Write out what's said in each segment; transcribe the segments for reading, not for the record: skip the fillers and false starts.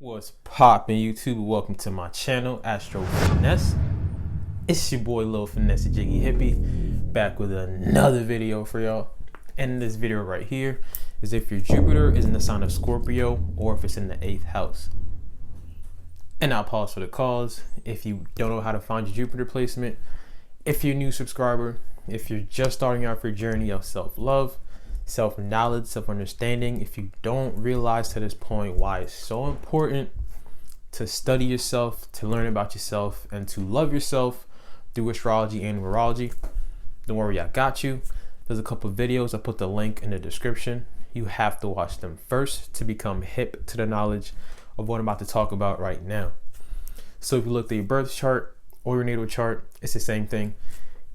What's poppin' YouTube? Welcome to my channel, Astro Finesse. It's your boy Lil Finesse Jiggy Hippie, back with another video for y'all. And this video right here is if your Jupiter is in the sign of Scorpio or if it's in the 8th house. And I'll pause for the cause. If you don't know how to find your Jupiter placement, if you're a new subscriber, if you're just starting out your journey of self-love, self-knowledge, self-understanding, if you don't realize to this point why it's so important to study yourself, to learn about yourself, and to love yourself through astrology and numerology, don't worry, I got you. There's a couple of videos. I put the link in the description. You have to watch them first to become hip to the knowledge of what I'm about to talk about right now. So if you look at your birth chart or your natal chart, it's the same thing.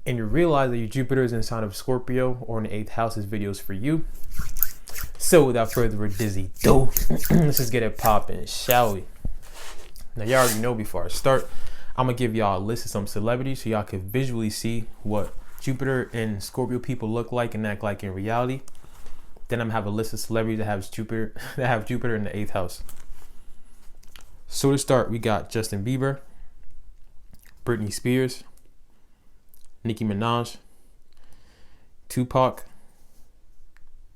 And you realize that your Jupiter is in the sign of Scorpio or in the 8th house, this video is for you. So without further ado, let's just get it popping, shall we? Now y'all already know before I start, I'm gonna give y'all a list of some celebrities so y'all can visually see what Jupiter and Scorpio people look like and act like in reality. Then I'm gonna have a list of celebrities that have Jupiter in the 8th house. So to start, we got Justin Bieber, Britney Spears, Nicki Minaj, Tupac,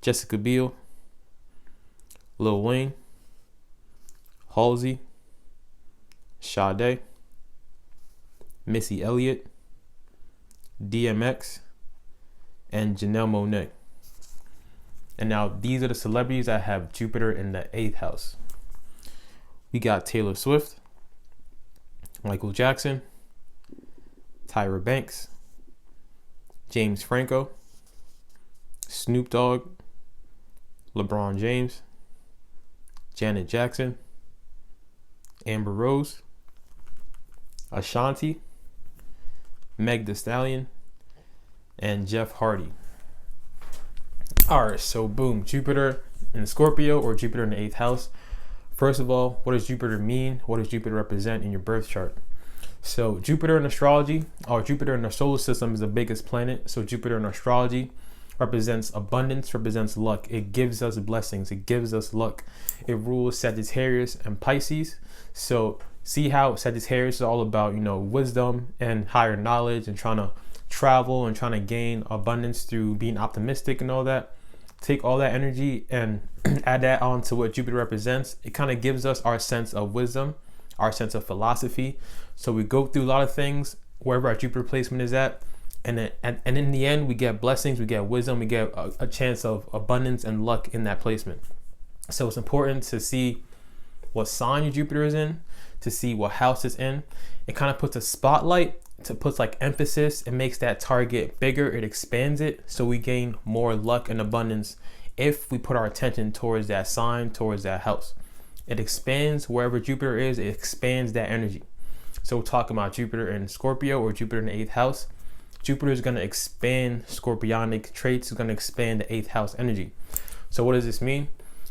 Jessica Biel, Lil Wayne, Halsey, Sade, Missy Elliott, DMX, and Janelle Monáe. And now these are the celebrities that have Jupiter in the 8th house. We got Taylor Swift, Michael Jackson, Tyra Banks, James Franco, Snoop Dogg, LeBron James, Janet Jackson, Amber Rose, Ashanti, Meg Thee Stallion, and Jeff Hardy. Alright, so boom, Jupiter in Scorpio or Jupiter in the 8th house. First of all, what does Jupiter mean? What does Jupiter represent in your birth chart? So Jupiter in astrology, or Jupiter in the solar system, is the biggest planet. So Jupiter in astrology represents abundance, represents luck. It gives us blessings. It gives us luck. It rules Sagittarius and Pisces. So see how Sagittarius is all about, wisdom and higher knowledge and trying to travel and trying to gain abundance through being optimistic and all that. Take all that energy and add that on to what Jupiter represents. It kind of gives us our sense of wisdom, our sense of philosophy. So we go through a lot of things wherever our Jupiter placement is at, and in the end we get blessings, we get wisdom, we get a chance of abundance and luck in that placement. So it's important to see what sign your Jupiter is in, to see what house it's in. It kind of puts a spotlight, it puts like emphasis, it makes that target bigger, it expands it, so we gain more luck and abundance if we put our attention towards that sign, towards that house. It expands wherever Jupiter is, it expands that energy. So we're talking about Jupiter in Scorpio or Jupiter in the 8th house. Jupiter is going to expand scorpionic traits, is going to expand the 8th house energy. So what does this mean?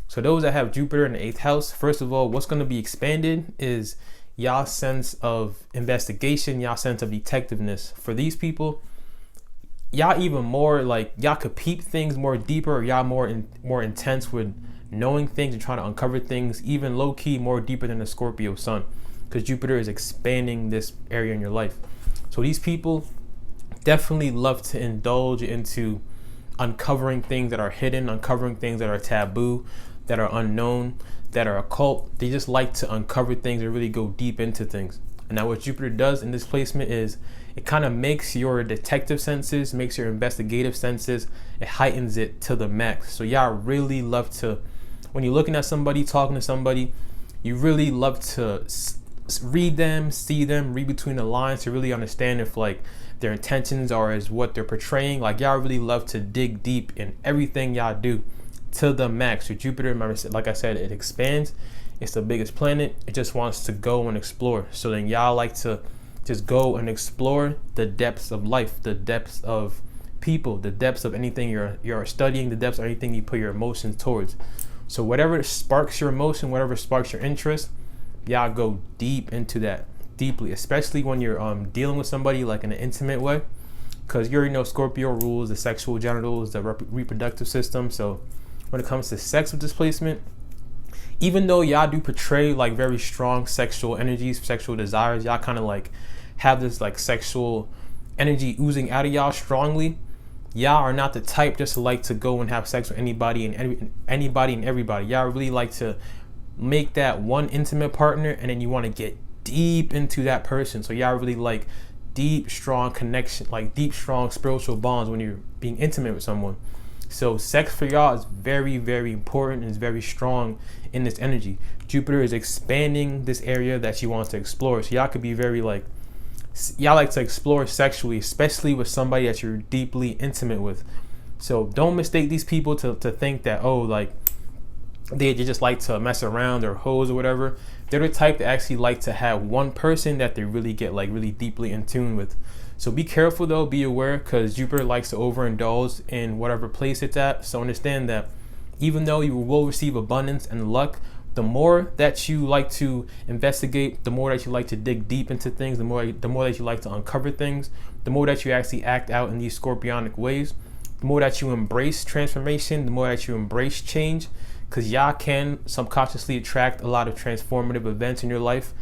So those that have Jupiter in the 8th house, first of all, what's going to be expanded is y'all's sense of investigation, y'all sense of detectiveness. For these people, y'all even more like, y'all could peep things more deeper, or y'all more intense with knowing things and trying to uncover things, even low-key more deeper than the Scorpio sun, because Jupiter is expanding this area in your life. So these people definitely love to indulge into uncovering things that are hidden, uncovering things that are taboo, that are unknown, that are occult. They just like to uncover things and really go deep into things. And now what Jupiter does in this placement is it kind of makes your detective senses, makes your investigative senses, it heightens it to the max. So y'all really love to, when you're looking at somebody, talking to somebody, you really love to read them, see them, read between the lines to really understand if like their intentions are as what they're portraying. Like y'all really love to dig deep in everything y'all do to the max. So Jupiter, like I said, it expands. It's the biggest planet. It just wants to go and explore. So then y'all like to just go and explore the depths of life, the depths of people, the depths of anything you're studying, the depths of anything you put your emotions towards. So whatever sparks your emotion, whatever sparks your interest, y'all go deep into that, deeply, especially when you're dealing with somebody like in an intimate way, because you already know Scorpio rules the sexual genitals, the reproductive system. So when it comes to sex with displacement, even though y'all do portray like very strong sexual energies, sexual desires, y'all kind of like have this like sexual energy oozing out of y'all strongly. Y'all are not the type just to like to go and have sex with anybody and anybody and everybody. Y'all really like to make that one intimate partner, and then you want to get deep into that person. So y'all really like deep, strong connection, like deep, strong spiritual bonds when you're being intimate with someone. So sex for y'all is very, very important and is very strong in this energy. Jupiter is expanding this area that she wants to explore. So y'all could be very like, y'all like to explore sexually, especially with somebody that you're deeply intimate with. So don't mistake these people to think that, oh, like they just like to mess around or hoes or whatever. They're the type that actually like to have one person that they really get like really deeply in tune with. So be careful though, be aware, because Jupiter likes to overindulge in whatever place it's at. So understand that even though you will receive abundance and luck, the more that you like to investigate, the more that you like to dig deep into things, the more that you like to uncover things, the more that you actually act out in these scorpionic ways, the more that you embrace transformation, the more that you embrace change, because y'all can subconsciously attract a lot of transformative events in your life,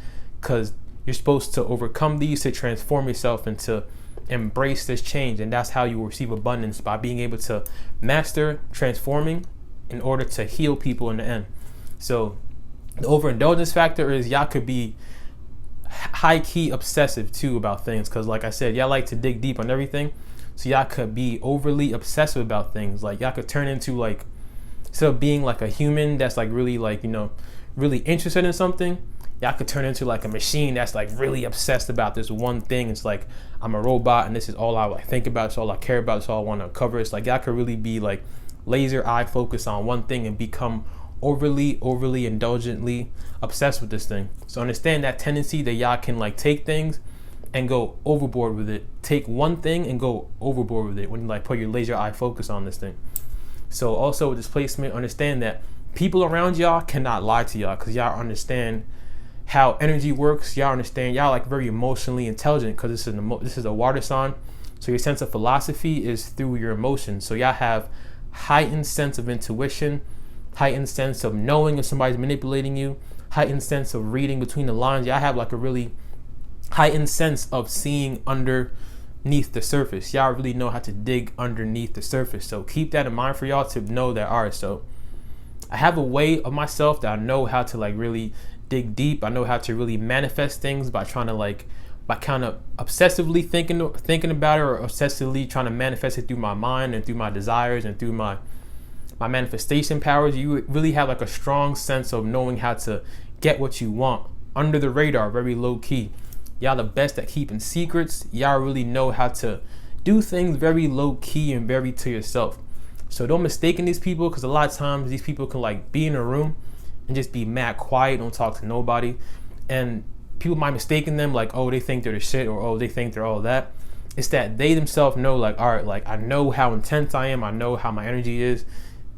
because you're supposed to overcome these to transform yourself and to embrace this change. And that's how you will receive abundance, by being able to master transforming in order to heal people in the end. So the overindulgence factor is y'all could be high-key obsessive too about things, because like I said, y'all like to dig deep on everything. So y'all could be overly obsessive about things. Like y'all could turn into like, instead of being like a human that's like really like, you know, really interested in something, y'all could turn into like a machine that's like really obsessed about this one thing. It's like, I'm a robot and this is all I like think about, it's all I care about, it's all I want to cover. It's like y'all could really be like laser eye focused on one thing and become overly indulgently obsessed with this thing. So understand that tendency that y'all can like take things and go overboard with it. Take one thing and go overboard with it when you like put your laser eye focus on this thing. So also with this placement, understand that people around y'all cannot lie to y'all, because y'all understand how energy works. Y'all understand, y'all like very emotionally intelligent, because this is a water sign. So your sense of philosophy is through your emotions. So y'all have heightened sense of intuition, heightened sense of knowing if somebody's manipulating you, heightened sense of reading between the lines. Y'all have like a really heightened sense of seeing underneath the surface. Y'all really know how to dig underneath the surface. So keep that in mind for y'all to know that, all right, so I have a way of myself that I know how to like really dig deep. I know how to really manifest things by trying to like, by kind of obsessively thinking about it, or obsessively trying to manifest it through my mind and through my desires and through my manifestation powers. You really have like a strong sense of knowing how to get what you want under the radar, very low key. Y'all the best at keeping secrets. Y'all really know how to do things very low key and very to yourself. So don't mistake these people, because a lot of times these people can like be in a room and just be mad quiet, don't talk to nobody, and people might mistake them like, oh, they think they're the shit, or oh, they think they're all that. It's that they themselves know like, all right, like I know how intense I am, I know how my energy is.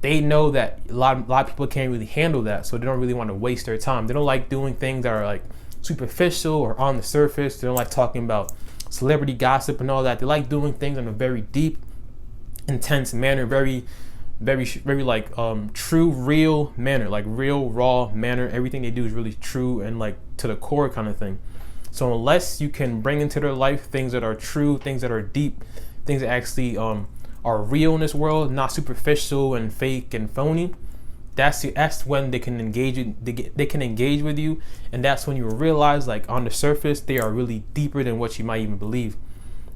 They know that a lot of people can't really handle that, so they don't really want to waste their time. They don't like doing things that are like superficial or on the surface. They don't like talking about celebrity gossip and all that. They like doing things in a very deep, intense manner, very like true, real manner, like real, raw manner. Everything they do is really true and like to the core kind of thing. So unless you can bring into their life things that are true, things that are deep, things that actually are real in this world, not superficial and fake and phony, that's when they can engage with you, and that's when you will realize like on the surface they are really deeper than what you might even believe.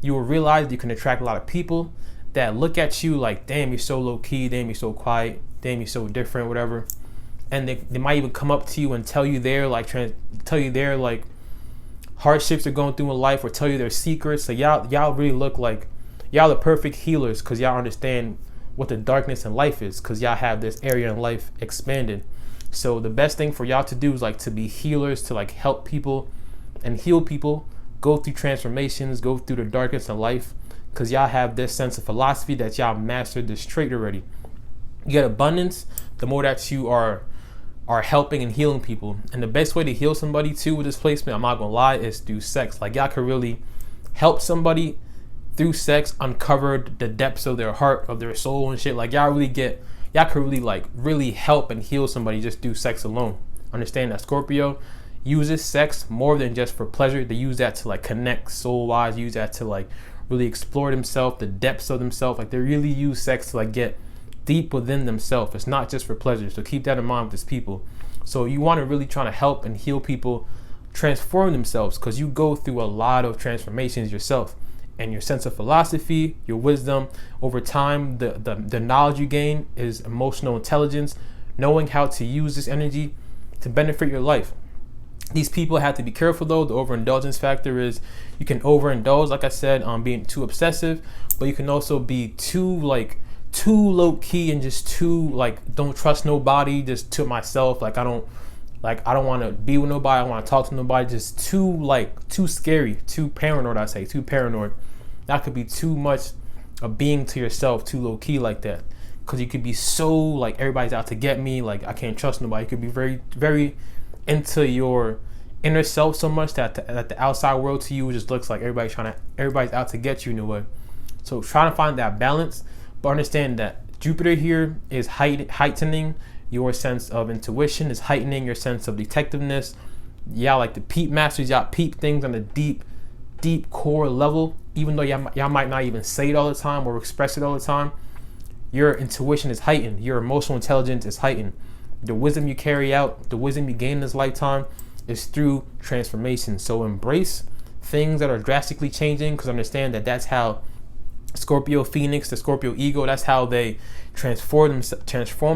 You will realize you can attract a lot of people that look at you like, damn, you're so low key, damn, you're so quiet, damn, you're so different, whatever. And they might even come up to you and tell you their hardships they're going through in life, or tell you their secrets. So y'all really look like y'all the perfect healers, because y'all understand what the darkness in life is, because y'all have this area in life expanded. So the best thing for y'all to do is like to be healers, to like help people and heal people, go through transformations, go through the darkness in life, because y'all have this sense of philosophy that y'all mastered this trait already. You get abundance the more that you are helping and healing people. And the best way to heal somebody too with this placement, I'm not gonna lie, is through sex. Like y'all can really help somebody through sex uncover the depths of their heart, of their soul and shit. Like y'all y'all could really like really help and heal somebody just through sex alone. Understand that Scorpio uses sex more than just for pleasure. They use that to like connect soul wise, use that to like really explore themselves, the depths of themselves. Like they really use sex to like get deep within themselves. It's not just for pleasure. So keep that in mind with these people. So you want to really try to help and heal people transform themselves, because you go through a lot of transformations yourself, and your sense of philosophy, your wisdom over time, the knowledge you gain is emotional intelligence, knowing how to use this energy to benefit your life. These people have to be careful though. The overindulgence factor is you can overindulge, like I said, on being too obsessive, but you can also be too low key and just too like don't trust nobody, just to myself. I don't want to be with nobody. I don't want to talk to nobody. Just too scary, too paranoid. I say too paranoid. That could be too much of being to yourself, too low key like that. Because you could be so like everybody's out to get me. Like I can't trust nobody. You could be very, very into your inner self so much that the outside world to you just looks like everybody's out to get you in a way. So trying to find that balance, but understand that Jupiter here is heightening your sense of intuition, is heightening your sense of detectiveness. Y'all like the peep masters, y'all peep things on a deep core level, even though y'all might not even say it all the time or express it all the time. Your intuition is heightened, your emotional intelligence is heightened. The wisdom you carry out, the wisdom you gain in this lifetime is through transformation. So embrace things that are drastically changing, because understand that that's how Scorpio Phoenix, the Scorpio ego, that's how they transform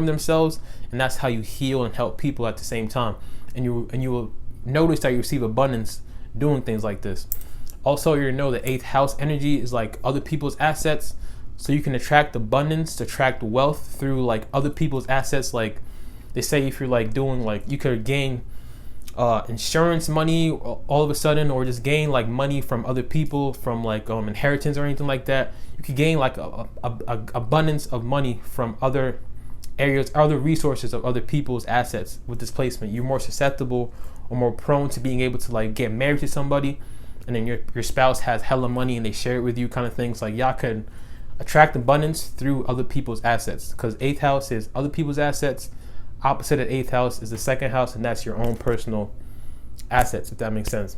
themselves, and that's how you heal and help people at the same time. And you will notice that you receive abundance doing things like this. Also, you know the 8th house energy is like other people's assets, so you can attract abundance, attract wealth through like other people's assets. Like they say, if you're like doing like, you could gain insurance money all of a sudden, or just gain like money from other people, from like inheritance or anything like that. You could gain like a abundance of money from other areas, other resources of other people's assets. With this placement, you're more susceptible or more prone to being able to like get married to somebody, and then your spouse has hella money and they share it with you, kind of things. Like y'all could attract abundance through other people's assets, because 8th house is other people's assets. Opposite of 8th house is the 2nd house, and that's your own personal assets, if that makes sense.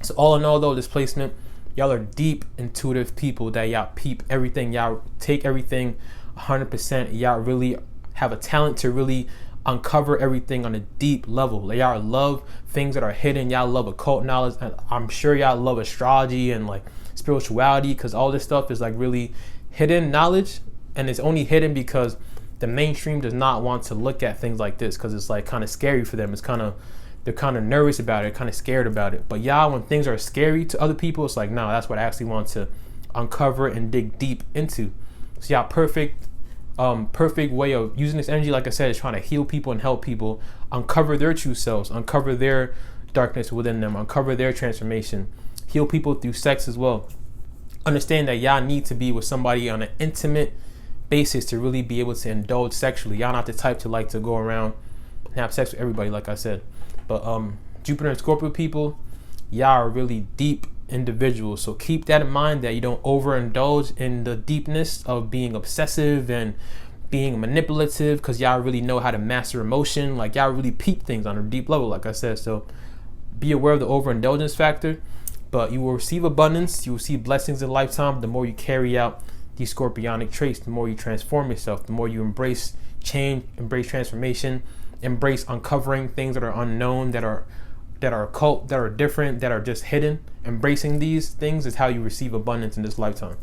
So all in all though, this placement, y'all are deep intuitive people that y'all peep everything, y'all take everything 100%. Y'all really have a talent to really uncover everything on a deep level. Like y'all love things that are hidden. Y'all love occult knowledge, and I'm sure y'all love astrology and like spirituality, because all this stuff is like really hidden knowledge, and it's only hidden because the mainstream does not want to look at things like this, because it's like kind of scary for them. They're kind of nervous about it, kind of scared about it. But y'all, when things are scary to other people, it's like, no, that's what I actually want to uncover and dig deep into. So y'all perfect way of using this energy, like I said, is trying to heal people and help people uncover their true selves, uncover their darkness within them, uncover their transformation, heal people through sex as well. Understand that y'all need to be with somebody on an intimate basis to really be able to indulge sexually. Y'all not the type to like to go around and have sex with everybody, like I said. But Jupiter and Scorpio people, y'all are really deep individuals. So keep that in mind, that you don't overindulge in the deepness of being obsessive and being manipulative, because y'all really know how to master emotion. Like y'all really peep things on a deep level, like I said. So be aware of the overindulgence factor, but you will receive abundance, you will see blessings in lifetime. The more you carry out these scorpionic traits, the more you transform yourself, the more you embrace change, embrace transformation, embrace uncovering things that are unknown, that are occult, that are different, that are just hidden. Embracing these things is how you receive abundance in this lifetime.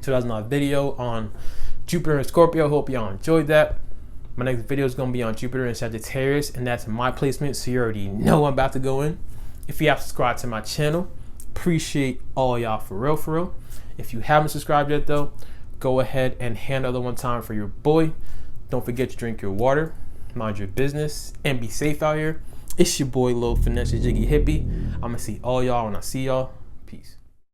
So that's another video on Jupiter and Scorpio. Hope y'all enjoyed that. My next video is going to be on Jupiter and Sagittarius, and that's my placement, so you already know I'm about to go in. If you have subscribed to my channel, appreciate all y'all for real. If you haven't subscribed yet though, go ahead and hand the other one time for your boy. Don't forget to drink your water, mind your business, and be safe out here. It's your boy, Lil Finesse Jiggy Hippie. I'm going to see all y'all when I see y'all. Peace.